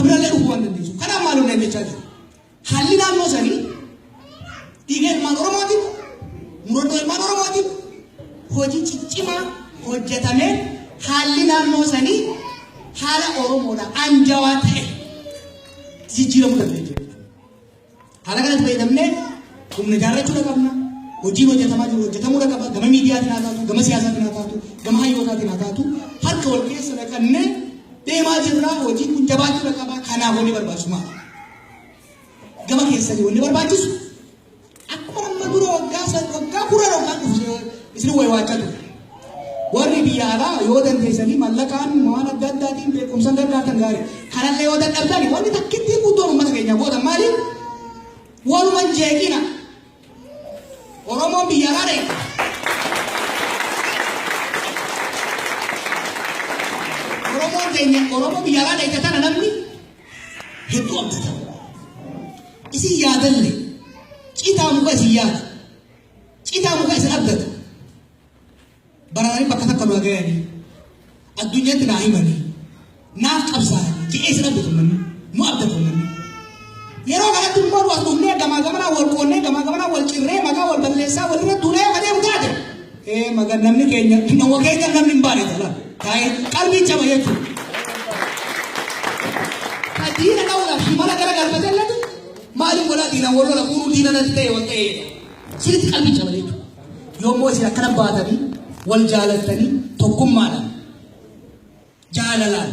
nura le dhufu waan dandeessu kana maaloo na jechaa jiru haalli naannoo sanii dhiiga ilmaan Oromootiin murannoo ilmaan Oromootiin hojii ciccimaa hojjetamee haalli naannoo sanii haala Oromoodhaan anjawaa ta'e jijjiiramuu dandeenya. Haala kanatti fayyadamnee humna ijaarrachuu qabna. Hojii hojjetamaa jiru hojjetamuu qaba. Gama miidiyaatiin haa taatu, gama siyaasaatiin haa taatu, gama hayyootaatiin haa taatu harka wal keessa dhaqannee deemaa jirra. Hojii kun jabaachuu qaba. Kanaaf wanni barbaachisu maali? Gama keessanii wanni barbaachisu akkuma amma dura waggaa kudha waggaa isin waywaachaa ture. Warri biyya alaa yoo dandeessanii mallaqaan waan adda addaatiin beekumsa adda addaa kan gaarii kanallee yoo dadhabdani wanni takkitti guddoon uummata keenya booda maali? Waluman jeeqina. Oromoon biyya alaa dheedha. Oromoo biyya alaa dheedha tana namni hedduu abdata. Isin yaadalle citaa muka isin yaada. Citaa muka isin abdata. Barani bakka takka nu agayanii addunyaatti naa himanii naaf qabsaa'anii jedhee isin abdatu manni nu abdatu manni yeroo kanatti immoo nu as dhufnee gamaa gamanaa wal qoonnee gamaa gamanaa wal cirree maqaa wal balleessaa walirra duulee adeemu taate maga namni keenya nama keenya namni hin baane tala taa'ee qalbii caba jechuudha. Diina dhawuudhaaf himala gara galfatee latu maaliif walaa diinaan wal lola guuruu diina natti ta'e wal ta'ee sirriitti qalbii caba jechuudha. Yommuu isin akkana baatanii wal jaalatanii tokkummaadhaan jaalalaan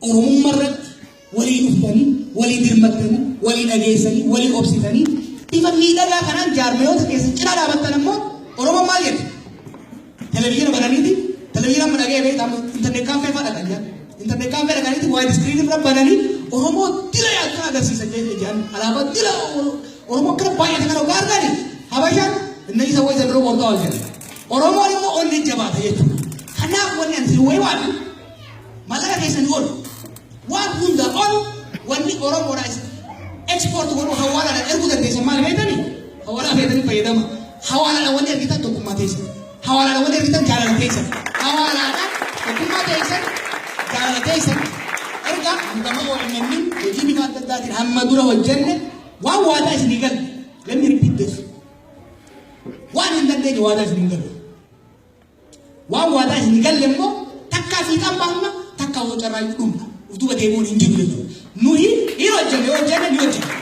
Oromummaa irratti walii dhuftanii walii dirmattanii walii dhageessanii walii obsitanii bifa miidhagaa kanaan jaarmayoota keessa cinaa dhaabattan ammoo Oromoon maal jedhe? Televizyina bananiiti televizyina amma dhagee beektamu intarneet kaaffee fa'aa dhaqan intarneet kaaffee dhaqaniiti waayit iskiriinii irra bananii Oromoo dila akka agarsiisan jedhan alaabaa dila Oromoo kana baay'ate kana ogaa argani Habashaan inni isa wayita biroo boontaa wal jedhe. Oromoon immoo onni jabaata jechuudha. Kanaaf wanni ani isin wayiwaadhu mallaqa keessanii oolu waan hunda oolu wanni Oromoodhaa ekspoorti godhu hawaalaadhaan erguu dandeessan maal beektanii? Hawaalaa feetanii fayyadama. Hawaalaadhaan wanni ergitan tokkummaa teessan. Hawaalaadhaan wanni ergitan jaalala teessan. Hawaalaadhaan tokkummaa teessan jaalala teessan. Ergaa hangama OMN hojii bifa adda addaatiin hamma dura hojjenne waan waadaa isinii galle. Let me repeat this. Waan hin dandeenye waadaa isinii galle. Waan waadaa isinii galle immoo takkaa fi qambaamna takkaa hoo carraa hin dhumna. Utuba deemuun hin jiru jechuudha. Nuyi hin hojjenne yoo hojjenne ni hojjenne.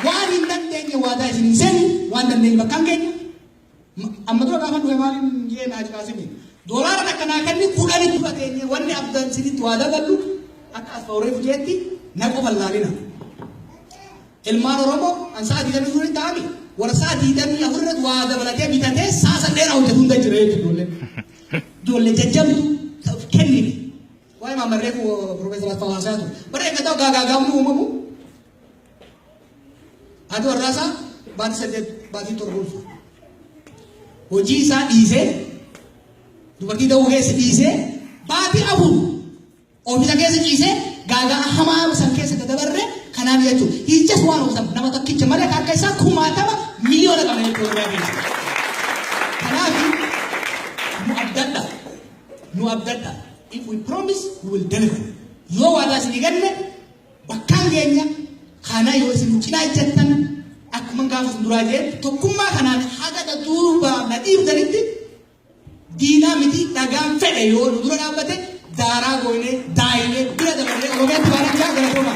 Waan hin dandeenye waadaa isinii seeni waan dandeenye bakka hin geenye. Amma dura gaafa dhufe maaliin jee naa kaasime. Doolaara akkanaa kanni kudhanitti fateenye wanni abdaan isinitti waadaa gallu akka as fa'uureef jeetti na qofa laalina. Ilmaan Oromoo an sa'a diidamii furii ta'ani warra sa'a diidamii afurratti waa dabalatee bitatee sa'a saddeena hojjetu hunda jira jechuudha. Ijoollee jajjabdu kennine. Waa'ee maamarree Profeesar Asfaa Haasaatu bara eeggataa gaagaagaamni uumamu ati warraasaa baatii 8 baatii 7 ulfa. Hojii isaa dhiisee dubartii ta'uu keessa dhiisee baatii 4 oomisha keessa dhiisee gaagaa hamaa san keessa dabarree kanaaf jechuudha. He just one of them. Nama tokkicha malee akka isaa kumaatama miliyoona qaba jechuudha. Kanaaf nu abdadha. If we promise, we will deliver. Yoo waadaa isinii galle bakkaan keenya kana yoo isin cinaa jettan akkuma gaafa duraa jedhe tokkummaa kanaan haga duubaa na dhiibdanitti diinaa miti dhagaan fedhe yoo dura dhaabbate daaraa gooynee daa'imee bira dabarree Oromiyaatti baanachaa gara